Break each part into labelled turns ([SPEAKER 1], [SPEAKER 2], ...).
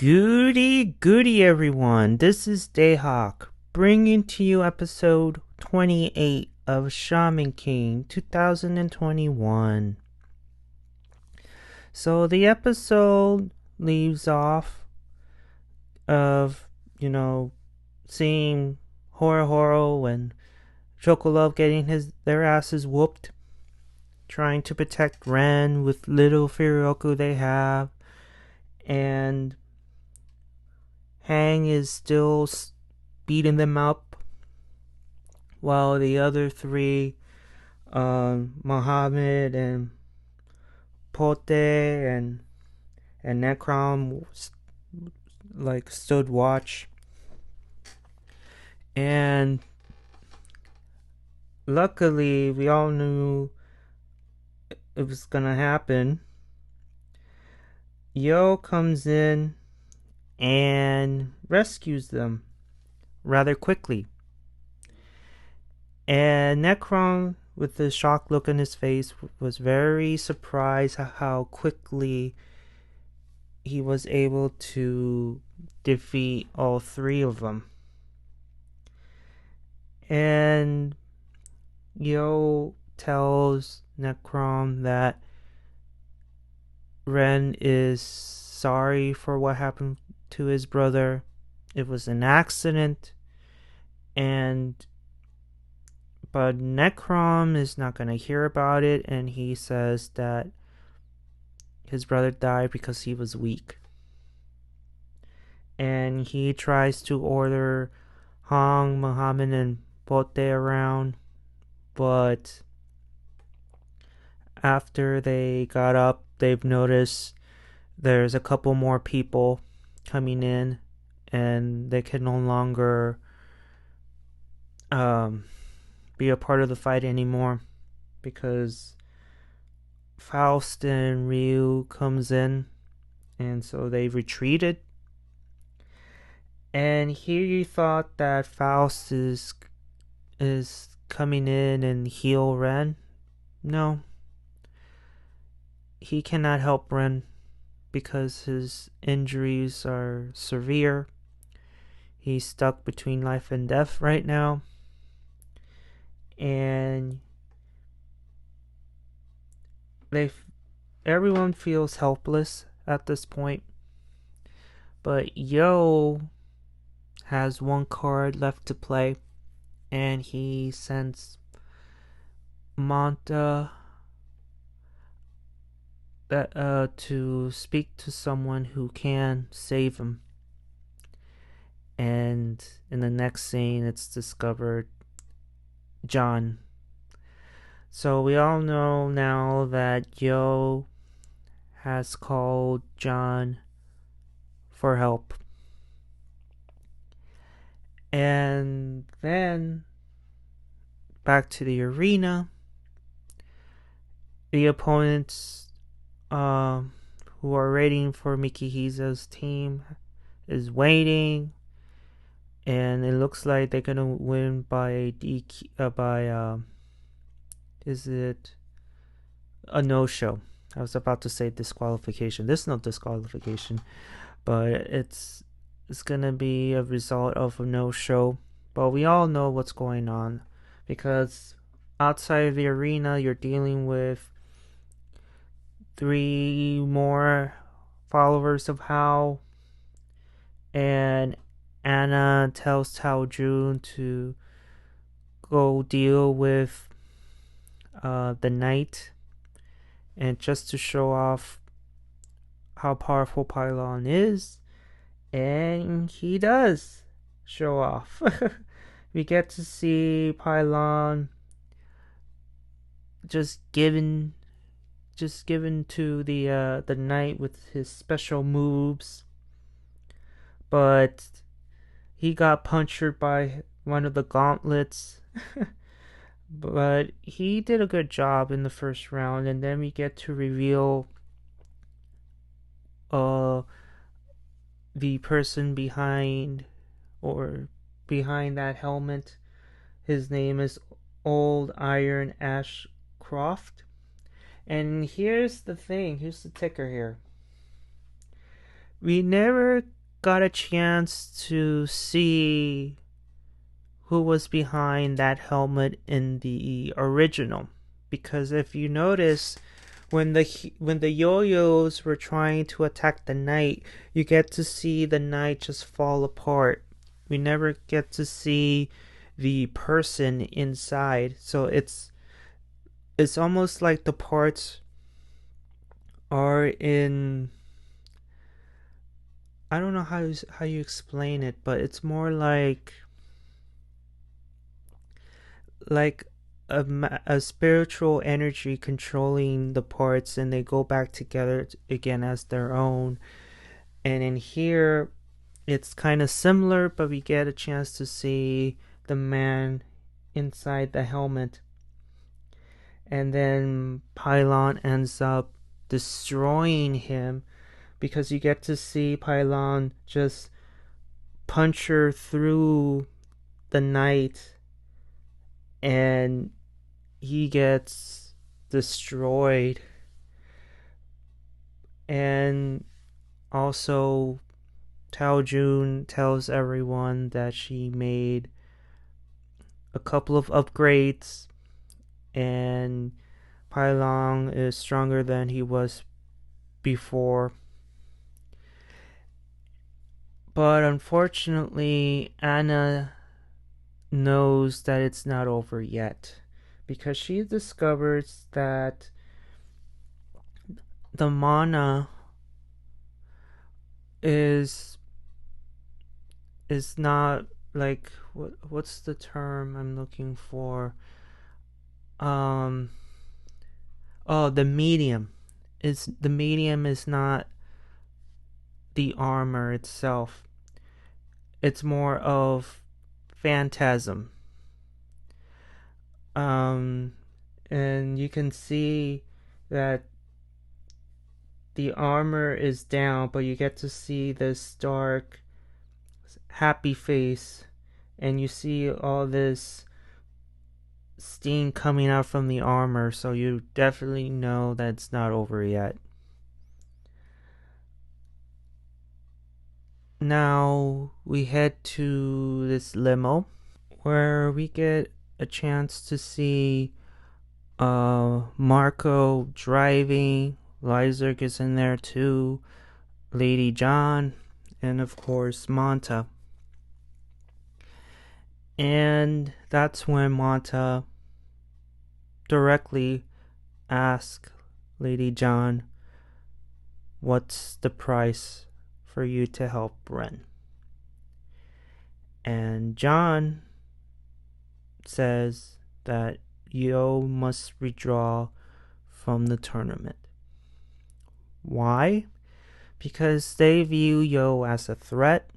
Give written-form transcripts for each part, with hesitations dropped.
[SPEAKER 1] Goody everyone, this is Dayhawk, bringing to you episode 28 of Shaman King 2021. So the episode leaves off of, seeing Horo and Chocolove getting their asses whooped, trying to protect Ren with little Furioku they have, and Hang is still beating them up, while the other three, Muhammad and Pote and Necrom, stood watch. And luckily, we all knew it was gonna happen. Yo comes in and rescues them rather quickly. And Necron, with the shocked look on his face, was very surprised at how quickly he was able to defeat all three of them. And Yo tells Necron that Ren is sorry for what happened to his brother. It was an accident, but Necrom is not going to hear about it, and he says that his brother died because he was weak. And he tries to order Hong, Muhammad, and Pote around, but after they got up, they've noticed there's a couple more people coming in, and they can no longer be a part of the fight anymore, because Faust and Ryu comes in, and so they retreated. And here you thought that Faust is coming in and heal Ren. No, he cannot help Ren because his injuries are severe. He's stuck between life and death right now. And everyone feels helpless at this point. But Yo has one card left to play, and he sends Manta to speak to someone who can save him. And in the next scene, it's discovered John. So we all know now that Yo has called John for help. And then back to the arena. The opponents who are waiting for Mikihiza's team is waiting, and it looks like they're gonna win by is it a no-show? I was about to say disqualification. There's no disqualification, but it's gonna be a result of a no-show. But we all know what's going on, because outside of the arena, you're dealing with three more followers of Hao, and Anna tells Tao Jun to go deal with the knight, and just to show off how powerful Pylon is. And he does show off. We get to see Pylon just given to the knight with his special moves, but he got punctured by one of the gauntlets. But he did a good job in the first round, and then we get to reveal the person behind that helmet. His name is Old Iron Ashcroft. And here's the thing, here's the ticker here. We never got a chance to see who was behind that helmet in the original, because if you notice, when the yo-yos were trying to attack the knight, you get to see the knight just fall apart. We never get to see the person inside, so it's almost like the parts are in, I don't know how you explain it, but it's more like a spiritual energy controlling the parts, and they go back together again as their own. And in here, it's kind of similar, but we get a chance to see the man inside the helmet. And then Pylon ends up destroying him, because you get to see Pylon just punch her through the night, and he gets destroyed. And also, Tao Jun tells everyone that she made a couple of upgrades, and Pylon is stronger than he was before. But unfortunately, Anna knows that it's not over yet, because she discovers that the mana is not like, what's the term I'm looking for? Um oh, the medium is not the armor itself. It's more of phantasm. And you can see that the armor is down, but you get to see this dark, happy face, and you see all this steam coming out from the armor, so you definitely know that it's not over yet. Now we head to this limo, where we get a chance to see Marco driving. Lyserg is in there too, Lady John, and of course Manta. And that's when Manta directly asks Lady John, what's the price for you to help Ren? And John says that Yo must withdraw from the tournament. Why? Because they view Yo as a threat,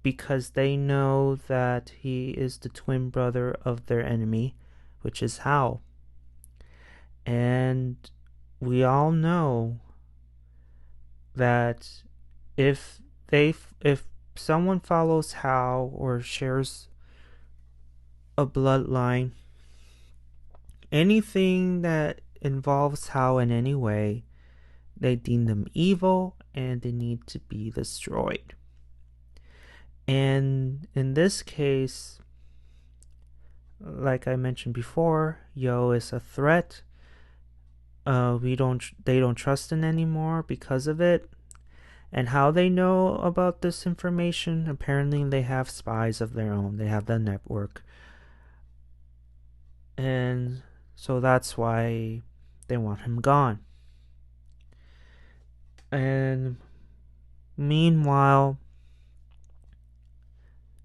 [SPEAKER 1] because they know that he is the twin brother of their enemy, which is Hao. And we all know that if someone follows Hao or shares a bloodline, anything that involves Hao in any way, they deem them evil and they need to be destroyed. And in this case, like I mentioned before, Yo is a threat. They don't trust him anymore because of it. And how they know about this information? Apparently they have spies of their own. They have the network. And so that's why they want him gone. And meanwhile,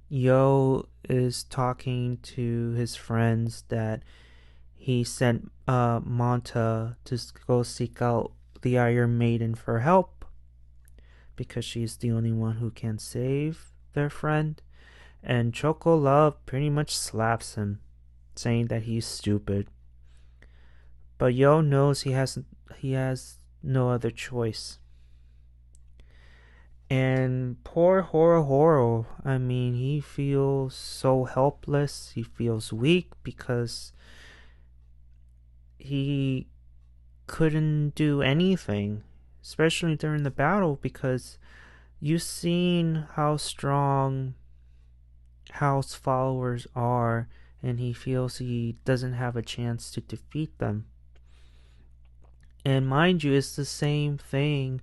[SPEAKER 1] Yo is talking to his friends that he sent Manta to go seek out the Iron Maiden for help, because she's the only one who can save their friend. And Choco Love pretty much slaps him, saying that he's stupid. But Yo knows he has no other choice. And poor Horo, I mean, he feels so helpless. He feels weak because he couldn't do anything, especially during the battle, because you've seen how strong House followers are, and he feels he doesn't have a chance to defeat them. And mind you, it's the same thing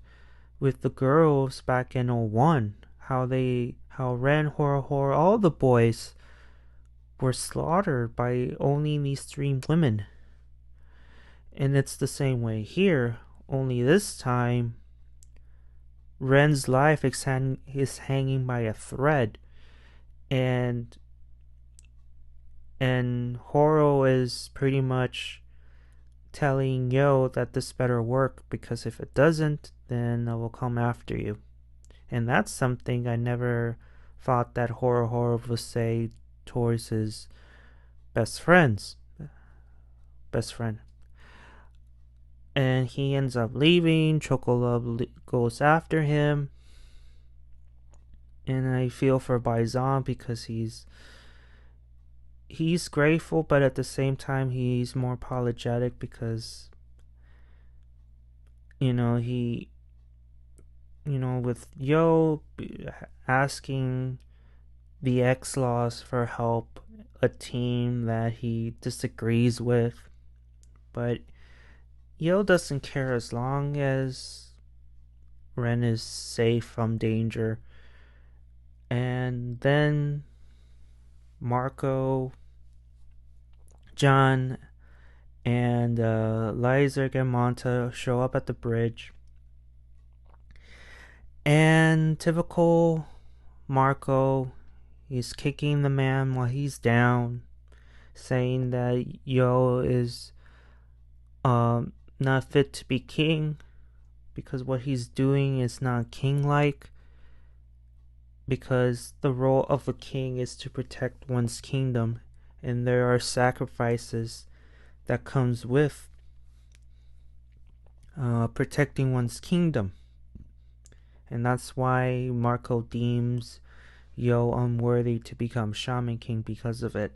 [SPEAKER 1] with the girls back in '01. How Ren, Horror, all the boys were slaughtered by only these three women. And it's the same way here, only this time Ren's life is hanging by a thread, and Horo is pretty much telling Yo that this better work, because if it doesn't, then I will come after you. And that's something I never thought that Horo would say towards his best friend. And he ends up leaving. Chocolove goes after him, and I feel for Baizan because he's grateful, but at the same time he's more apologetic because he with Yo asking the X-Laws for help, a team that he disagrees with, but Yo doesn't care as long as Ren is safe from danger. And then Marco, John, and Lyserg and Monta show up at the bridge. And typical Marco, he's kicking the man while he's down, saying that Yo is not fit to be king because what he's doing is not king-like, because the role of a king is to protect one's kingdom, and there are sacrifices that comes with protecting one's kingdom. And that's why Marco deems Yo unworthy to become Shaman King because of it.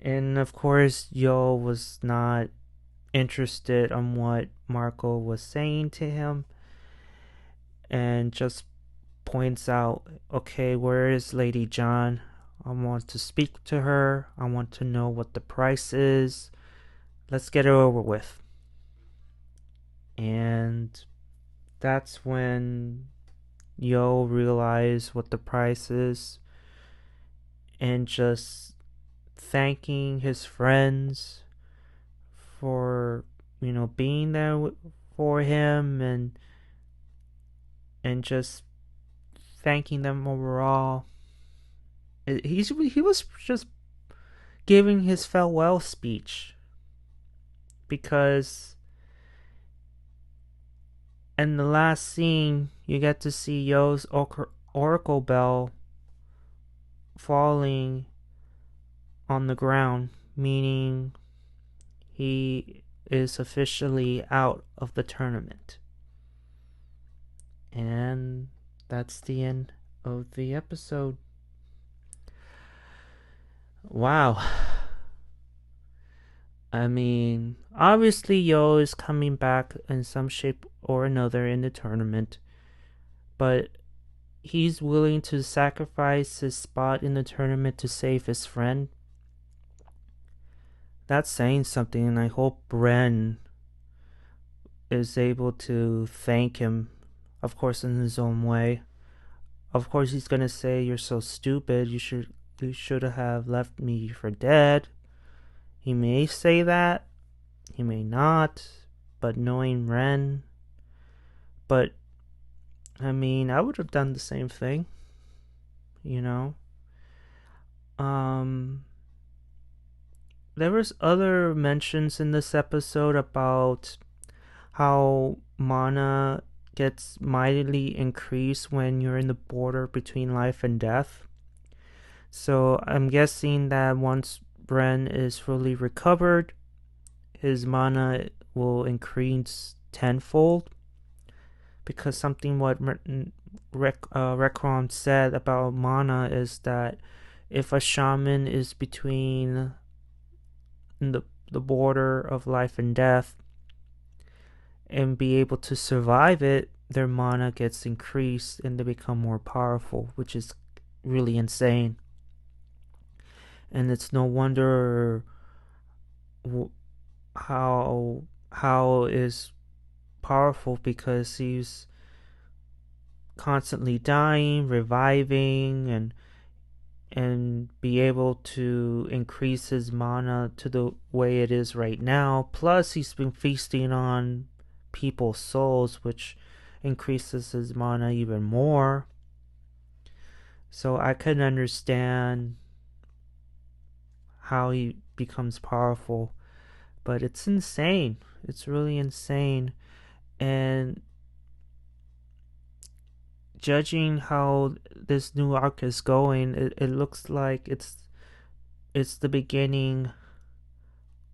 [SPEAKER 1] And of course, Yo was not interested in what Marco was saying to him, and just points out, okay, where is Lady John? I want to speak to her. I want to know what the price is. Let's get it over with. And that's when Yo realized what the price is, and just thanking his friends for being there for him, and just thanking them overall. He was just giving his farewell speech, because in the last scene you get to see Yo's oracle bell falling on the ground, meaning he is officially out of the tournament. And that's the end of the episode. Wow. I mean, obviously Yo is coming back in some shape or another in the tournament, but he's willing to sacrifice his spot in the tournament to save his friend. That's saying something, and I hope Ren is able to thank him, of course in his own way. Of course he's gonna say, you're so stupid, you should have left me for dead. He may say that, he may not, but knowing Ren, but I mean, I would have done the same thing, There was other mentions in this episode about how mana gets mightily increased when you're in the border between life and death. So I'm guessing that once Ren is fully recovered, his mana will increase tenfold, because something what Rekron said about mana is that if a shaman is between the border of life and death and be able to survive it, their mana gets increased and they become more powerful, which is really insane. And it's no wonder how is powerful, because he's constantly dying, reviving, and be able to increase his mana to the way it is right now. Plus, he's been feasting on people's souls, which increases his mana even more. So I can understand how he becomes powerful, but it's insane. It's really insane. And judging how this new arc is going, it looks like it's the beginning,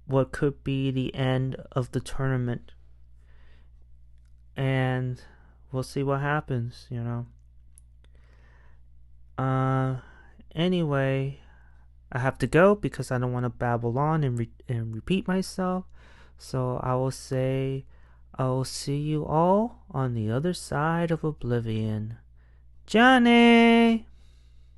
[SPEAKER 1] what could be the end of the tournament. And we'll see what happens, you know. Anyway, I have to go because I don't want to babble on and repeat myself. So I will say, I will see you all on the other side of oblivion. Johnny!